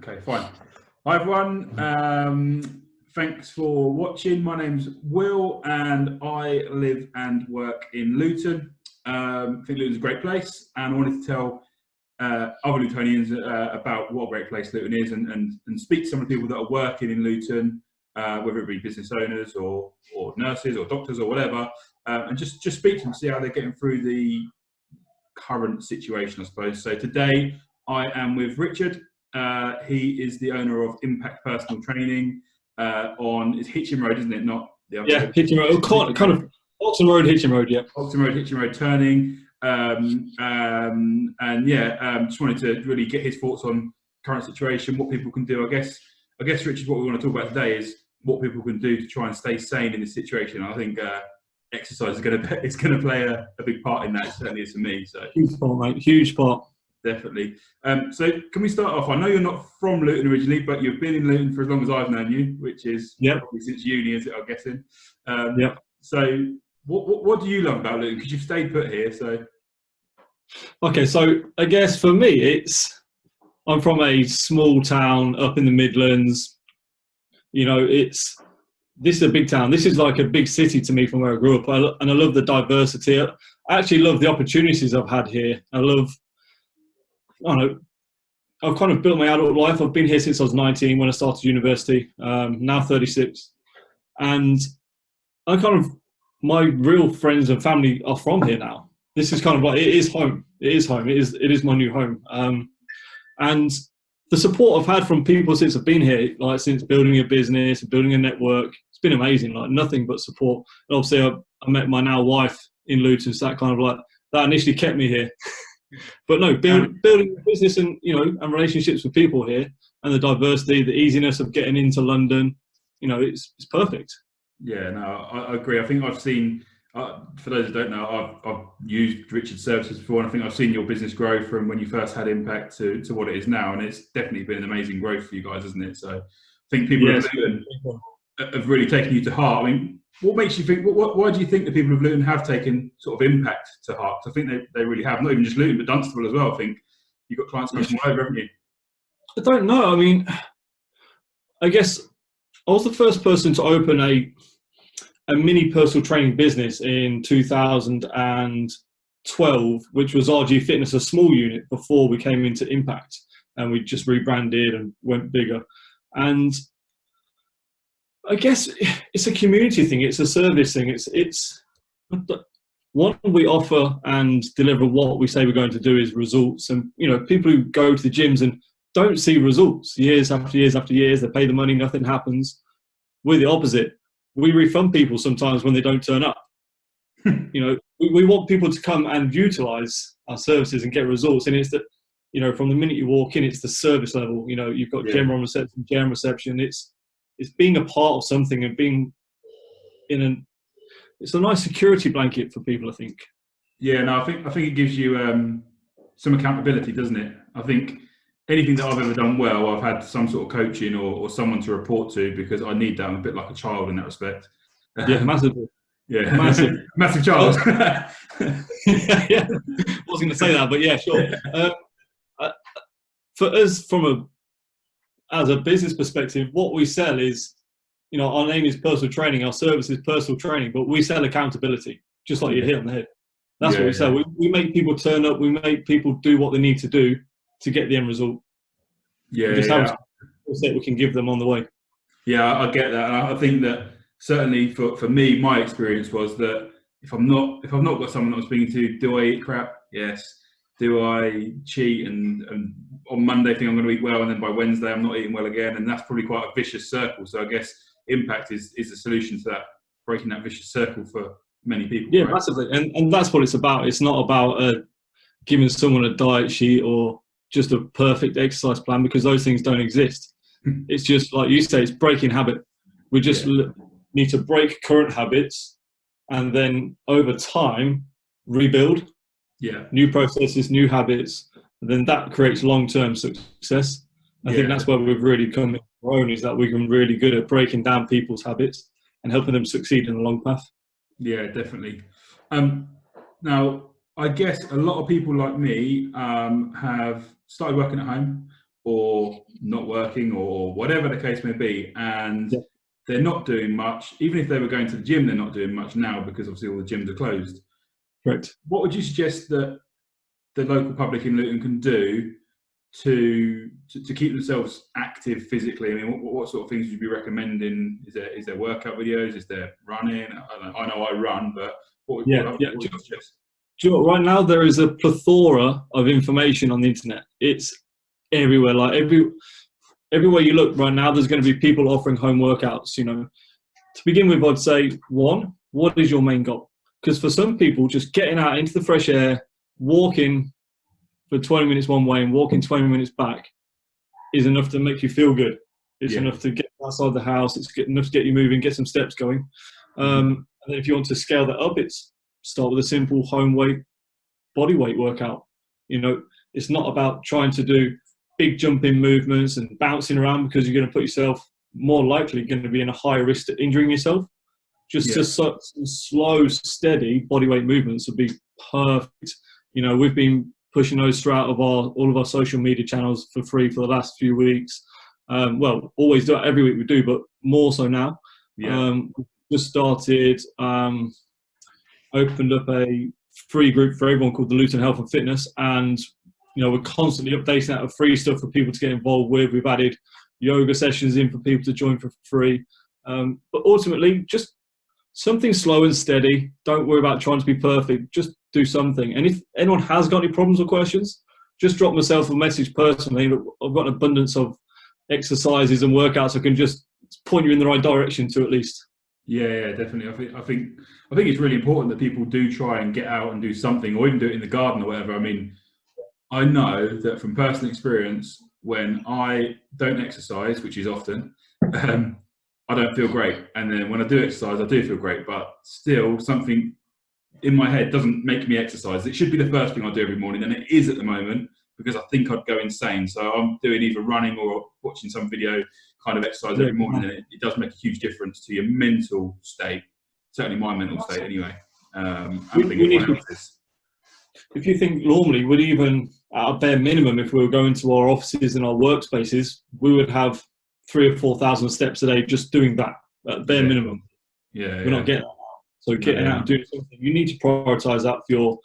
Okay, fine. Hi everyone. Thanks for watching. My name's Will, and I live and work in Luton. I think Luton's a great place, and I wanted to tell other Lutonians about what a great place Luton is, and speak to some of the people that are working in Luton, whether it be business owners or nurses or doctors or whatever, and just speak to them, see how they're getting through the current situation, I suppose. So today I am with Richard. He is the owner of Impact Personal Training on it's Hitchin Road, isn't it? Not the other road. Hitchin Road, kind of Oxon Road, Hitchin Road, yeah. Oxon Road, Hitchin Road turning. Just wanted to really get his thoughts on current situation, what people can do. I guess, Richard, what we want to talk about today is what people can do to try and stay sane in this situation. I think exercise is going to play a big part in that. It certainly is for me. So huge part, mate. Huge part. Definitely. So can we start off? I know you're not from Luton originally, but you've been in Luton for as long as I've known you, which is probably since uni, is it? I'm guessing. So what do you love about Luton? Because you've stayed put here. So okay, so I guess for me, I'm from a small town up in the Midlands. You know, this is a big town. This is like a big city to me from where I grew up, and I love the diversity. I actually love the opportunities I've had here. I don't know, I've kind of built my adult life. I've been here since I was 19 when I started university, now 36. And my real friends and family are from here now. This is kind of like, it is home. It is home. It is my new home. And the support I've had from people since I've been here, like since building a business, building a network, it's been amazing, like nothing but support. And obviously I met my now wife in Luton, so that kind of like, that initially kept me here. But no, building a business and and relationships with people here, and the diversity, the easiness of getting into London, it's perfect. Yeah, no, I agree. I think I've seen, for those who don't know, I've used Richard's services before, and I think I've seen your business grow from when you first had Impact to what it is now, and it's definitely been an amazing growth for you guys, isn't it? So I think people of Luton have really taken you to heart. I mean, what makes you think? Why do you think the people of Luton have taken sort of Impact to heart? I think they really have. Not even just Luton, but Dunstable as well. I think you've got clients coming from all over, haven't you? I don't know. I mean, I guess I was the first person to open a mini personal training business in 2012, which was RG Fitness, a small unit before we came into Impact, and we just rebranded and went bigger. And I guess it's a community thing. It's a service thing. It's what we offer and deliver. What we say we're going to do is results. And people who go to the gyms and don't see results years after years after years, they pay the money, nothing happens. We're the opposite. We refund people sometimes when they don't turn up. We want people to come and utilize our services and get results. And it's that, from the minute you walk in, it's the service level. You've got general reception, GM reception. It's being a part of something and being it's a nice security blanket for people, I think. Yeah, no, I think it gives you some accountability, doesn't it? I think anything that I've ever done well, I've had some sort of coaching or someone to report to, because I need that. I'm a bit like a child in that respect. Yeah, massively. Yeah, massive child. Yeah. I wasn't going to say that, but yeah, sure. For us, as a business perspective, what we sell is, our name is personal training, our service is personal training, but we sell accountability, just like you hit on the head. That's what we sell. We make people turn up, we make people do what they need to do to get the end result. Yeah, just how we can give them on the way. Yeah, I get that. And I think that certainly for me, my experience was that if I've not got someone I'm speaking to, do I eat crap? Yes. Do I cheat and on Monday think I'm going to eat well, and then by Wednesday I'm not eating well again? And that's probably quite a vicious circle. So I guess Impact is the solution to that, breaking that vicious circle for many people. Yeah, right? Massively. And that's what it's about. It's not about giving someone a diet sheet or just a perfect exercise plan, because those things don't exist. It's just, like you say, it's breaking habit. We just need to break current habits and then over time rebuild. Yeah, new processes, new habits, and then that creates long-term success. I think that's where we've really come in our own, is that we're really good at breaking down people's habits and helping them succeed in the long path. Yeah, definitely. Now, I guess a lot of people like me have started working at home, or not working or whatever the case may be, and they're not doing much. Even if they were going to the gym, they're not doing much now because obviously all the gyms are closed. Correct. What would you suggest that the local public in Luton can do to keep themselves active physically? I mean, what sort of things would you be recommending? Is there workout videos? Is there running? I know I run, but what would you suggest? Do you know what, right now there is a plethora of information on the internet. It's everywhere. Like everywhere you look right now, there's going to be people offering home workouts. You know, to begin with, I'd say, one, what is your main goal? Because for some people, just getting out into the fresh air, walking for 20 minutes one way and walking 20 minutes back is enough to make you feel good. It's enough to get outside the house. It's enough to get you moving, get some steps going. And then if you want to scale that up, it's start with a simple home weight, body weight workout. You know, it's not about trying to do big jumping movements and bouncing around, because you're going to put yourself more likely going to be in a higher risk to injuring yourself. Just some slow, steady bodyweight movements would be perfect. You know, we've been pushing those throughout all of our social media channels for free for the last few weeks. Well, always do it every week we do, but more so now. Just started, opened up a free group for everyone called the Luton Health and Fitness, and you know, we're constantly updating that with free stuff for people to get involved with. We've added yoga sessions in for people to join for free. But ultimately, just something slow and steady. Don't worry about trying to be perfect. Just do something. And if anyone has got any problems or questions, just drop myself a message personally. I've got an abundance of exercises and workouts I can just point you in the right direction to, at least. Yeah, definitely. I think it's really important that people do try and get out and do something, or even do it in the garden or whatever. I mean, I know that from personal experience, when I don't exercise, which is often, I don't feel great. And then when I do exercise, I do feel great, but still something in my head doesn't make me exercise. It should be the first thing I do every morning, and it is at the moment, because I think I'd go insane. So I'm doing either running or watching some video kind of exercise every morning, and it does make a huge difference to your mental state. Certainly my mental state anyway. If you think normally, we'd even, at a bare minimum, if we were going to our offices and our workspaces, we would have 3,000 or 4,000 steps a day just doing that at bare minimum. We're not getting that. So getting out and doing something, you need to prioritize that for your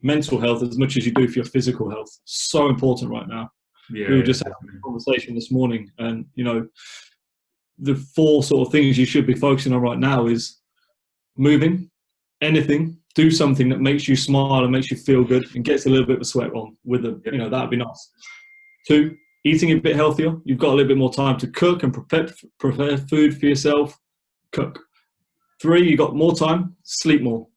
mental health as much as you do for your physical health. So important right now. We were just having a conversation this morning, and you know, the 4 sort of things you should be focusing on right now is moving, anything, do something that makes you smile and makes you feel good and gets a little bit of a sweat on with it. You know, that'd be nice. 2, eating a bit healthier. You've got a little bit more time to cook and prepare food for yourself. Cook. 3, you got more time, sleep more.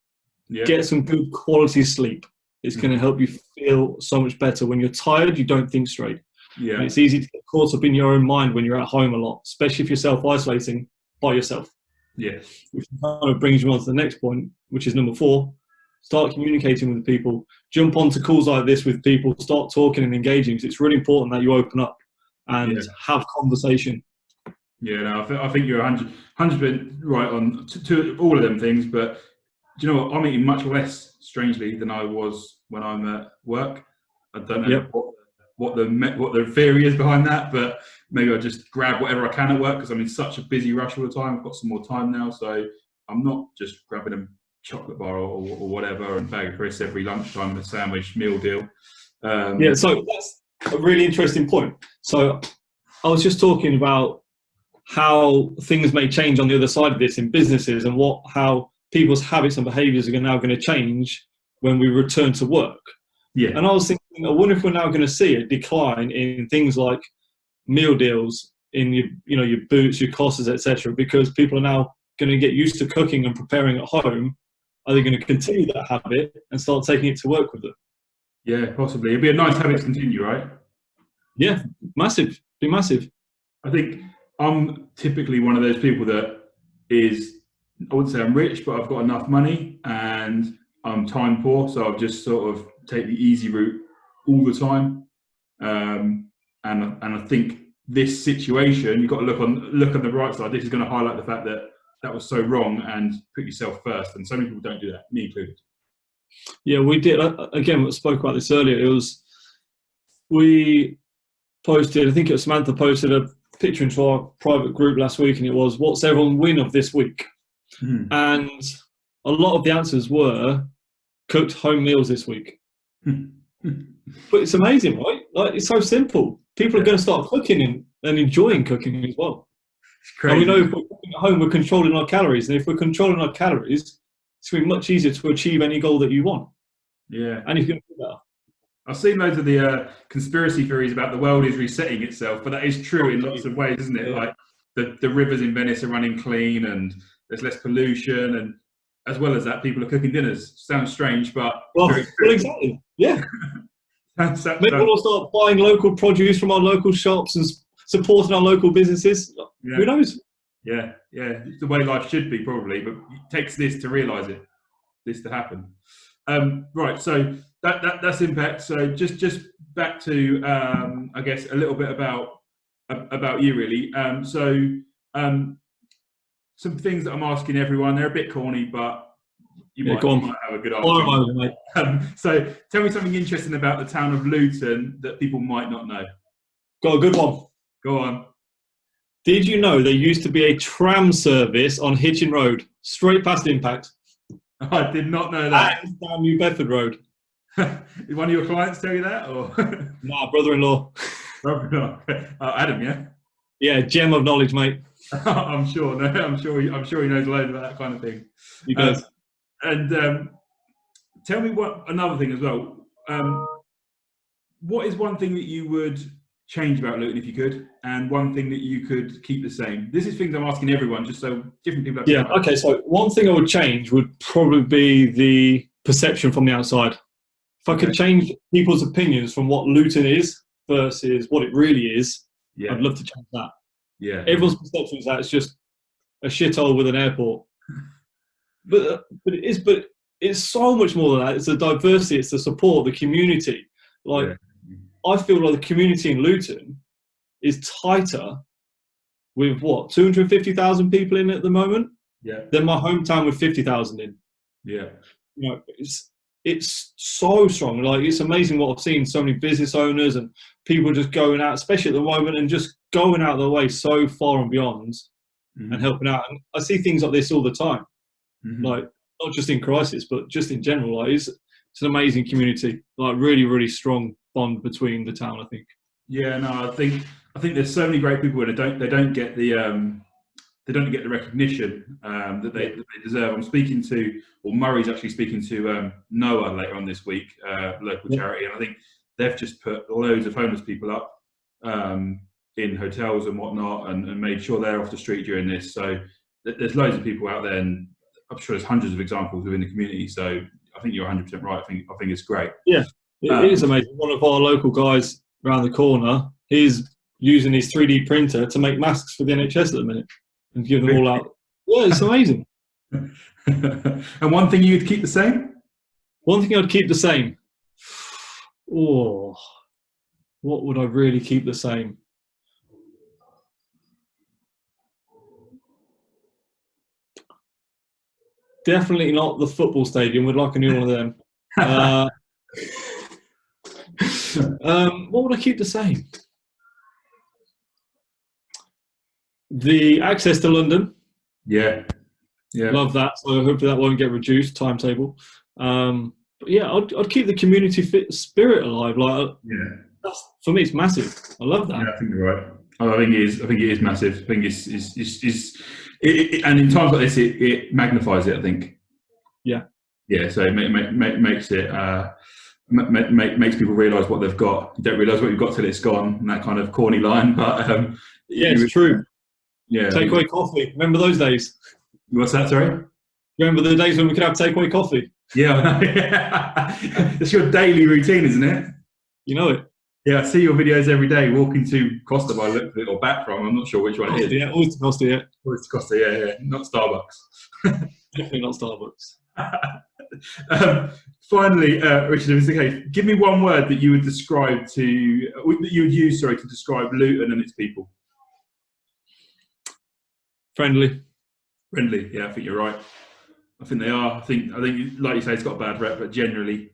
Get some good quality sleep. It's going to help you feel so much better. When you're tired, you don't think straight. And it's easy to get caught up in your own mind when you're at home a lot, especially if you're self-isolating by yourself. Which kind of brings you on to the next point, which is number 4. Start communicating with people. Jump onto calls like this with people. Start talking and engaging, because it's really important that you open up and have conversation. I think you're 100% right on to all of them things. But do you know what? I'm eating much less, strangely, than I was when I'm at work. I don't know what the theory is behind that, but maybe I just grab whatever I can at work because I'm in such a busy rush all the time. I've got some more time now, so I'm not just grabbing a chocolate bar or whatever and bag of crisps every lunchtime, a sandwich meal deal. So that's a really interesting point. So I was just talking about how things may change on the other side of this in businesses, and how people's habits and behaviours are now going to change when we return to work. And I was thinking, I wonder if we're now going to see a decline in things like meal deals in your boots, your costs, etc., because people are now going to get used to cooking and preparing at home. Are they going to continue that habit and start taking it to work with them? Yeah, possibly. It'd be a nice habit to continue, right? Yeah, massive. Be massive. I think I'm typically one of those people that is, I wouldn't say I'm rich, but I've got enough money and I'm time poor, so I'll just sort of take the easy route all the time. And I think this situation, you've got to look on the right side. This is going to highlight the fact that that was so wrong, and put yourself first. And so many people don't do that, me included. Yeah, we did. Again, we spoke about this earlier. It was we posted, I think it was Samantha posted a picture into our private group last week, and it was, what's everyone win of this week? And a lot of the answers were cooked home meals this week. But it's amazing, right? Like, it's so simple. People are going to start cooking and enjoying cooking as well. It's crazy. And we know if we're cooking at home, we're controlling our calories. And if we're controlling our calories, it's going to be much easier to achieve any goal that you want. Yeah. And if you're going to do that. I've seen loads of the conspiracy theories about the world is resetting itself, but that is true in lots of ways, isn't it? Like the rivers in Venice are running clean and there's less pollution, and as well as that, people are cooking dinners. Sounds strange, but well exactly. Yeah. Maybe we'll start buying local produce from our local shops and supporting our local businesses. Yeah. Who knows? Yeah, yeah. It's the way life should be, probably, but it takes this to realise it, this to happen. Right, so that's impact. So just back to I guess a little bit about you, really. Some things that I'm asking everyone. They're a bit corny, but you might have a good answer. So tell me something interesting about the town of Luton that people might not know. Got a good one. Go on. Did you know there used to be a tram service on Hitchin Road, straight past Impact? I did not know that. Down New Bedford Road. Did one of your clients tell you that, or? Nah, brother-in-law. Brother-in-law. Adam, yeah. Yeah, gem of knowledge, mate. I'm sure. No, I'm sure he knows a load about that kind of thing. He does. And tell me another thing as well. What is one thing that you would change about Luton if you could, and one thing that you could keep the same? This is things I'm asking everyone, just so different people have to know. Okay, so one thing I would change would probably be the perception from the outside. If I could change people's opinions from what Luton is versus what it really is, I'd love to change that. Yeah. Everyone's perception is that it's just a shithole with an airport. But it's so much more than that. It's the diversity, it's the support, the community. Like, I feel like the community in Luton is tighter with 250,000 people in at the moment. Yeah. Than my hometown with 50,000 in. Yeah. You know, it's so strong. Like, it's amazing what I've seen. So many business owners and people just going out, especially at the moment, and just going out of their way so far and beyond and helping out. And I see things like this all the time. Like, not just in crisis, but just in general. Like, it's an amazing community. Like, really, really strong bond between the town, I think. Yeah, no, I think there's so many great people, and they don't get the recognition that they deserve. I'm speaking to, or Murray's actually speaking to Noah later on this week, local charity, and I think they've just put loads of homeless people up in hotels and whatnot, and made sure they're off the street during this. So there's loads of people out there, and I'm sure there's hundreds of examples within the community. So I think you're 100% right. I think it's great. Yeah, it is amazing. One of our local guys around the corner, he's using his 3D printer to make masks for the NHS at the minute and give them all out. Yeah, it's amazing. And one thing you'd keep the same? One thing I'd keep the same. Oh, what would I really keep the same? Definitely not the football stadium. We'd like a new one of them. What would I keep the same? The access to London. Yeah. Yeah. Love that. So hopefully that won't get reduced, timetable. But yeah, I'd keep the community spirit alive. Like, for me, it's massive. I love that. Yeah, I think you're right. I think it is massive. I think and in times like this, it magnifies it, I think. Yeah. Yeah. So it makes it makes people realise what they've got. You don't realise what you've got till it's gone. And that kind of corny line, but yeah, it's true. Yeah. Takeaway coffee. Remember those days? What's that? Sorry. Remember the days when we could have takeaway coffee? Yeah. It's your daily routine, isn't it? You know it. Yeah, I see your videos every day. Walking to Costa by look or back from. I'm not sure which one it is. Yeah, always to Costa. Yeah. Always to Costa. Yeah. Not Starbucks. Definitely not Starbucks. Finally, Richard, if it's okay, give me one word that you would use to describe Luton and its people. Friendly. Friendly. Yeah, I think you're right. I think they are. I think, like you say, it's got a bad rep, but generally,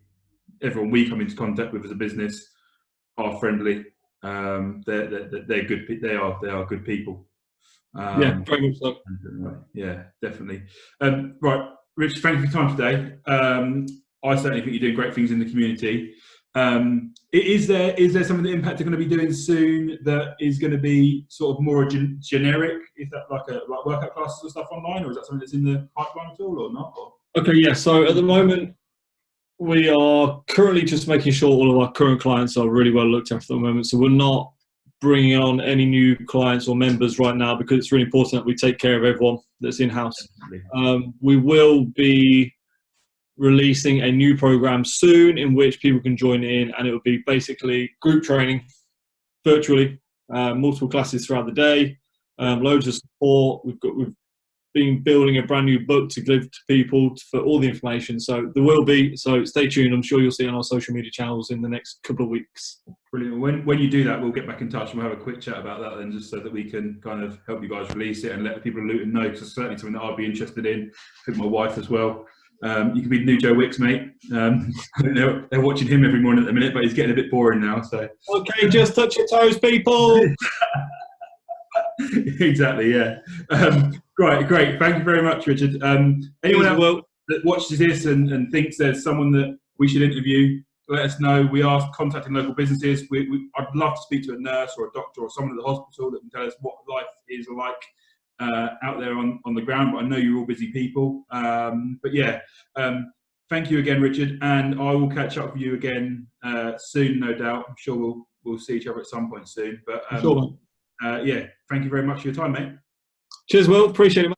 everyone we come into contact with as a business are friendly. they're good. They are good people. Yeah, very much so. Yeah, definitely. Right, Rich, thank you for your time today. I certainly think you're doing great things in the community. Is there something that Impact are going to be doing soon that is going to be sort of more generic? Is that like workout classes or stuff online, or is that something that's in the pipeline at all, or not? Or? Okay, yeah. So at the moment, we are currently just making sure all of our current clients are really well looked after at the moment. So we're not bringing on any new clients or members right now, because it's really important that we take care of everyone that's in-house. We will be releasing a new program soon in which people can join in, and it will be basically group training virtually, multiple classes throughout the day, loads of support. We've been building a brand new book to give to people for all the information. So there will be, so stay tuned. I'm sure you'll see it on our social media channels in the next couple of weeks. Brilliant. When you do that, we'll get back in touch and we'll have a quick chat about that then, just so that we can kind of help you guys release it and let the people of Luton know, because it's certainly something that I'd be interested in. I think my wife as well. You can be the new Joe Wicks, mate. They're watching him every morning at the minute, but he's getting a bit boring now. So okay, just touch your toes, people. Exactly, yeah. Great. Thank you very much, Richard. Anyone else that watches this and thinks there's someone that we should interview, let us know. We are contacting local businesses. I'd love to speak to a nurse or a doctor or someone at the hospital that can tell us what life is like out there on the ground. But I know you're all busy people. But yeah, thank you again, Richard, and I will catch up with you again soon, no doubt. I'm sure we'll see each other at some point soon. But sure. yeah, thank you very much for your time, mate. Cheers, Will. Appreciate it.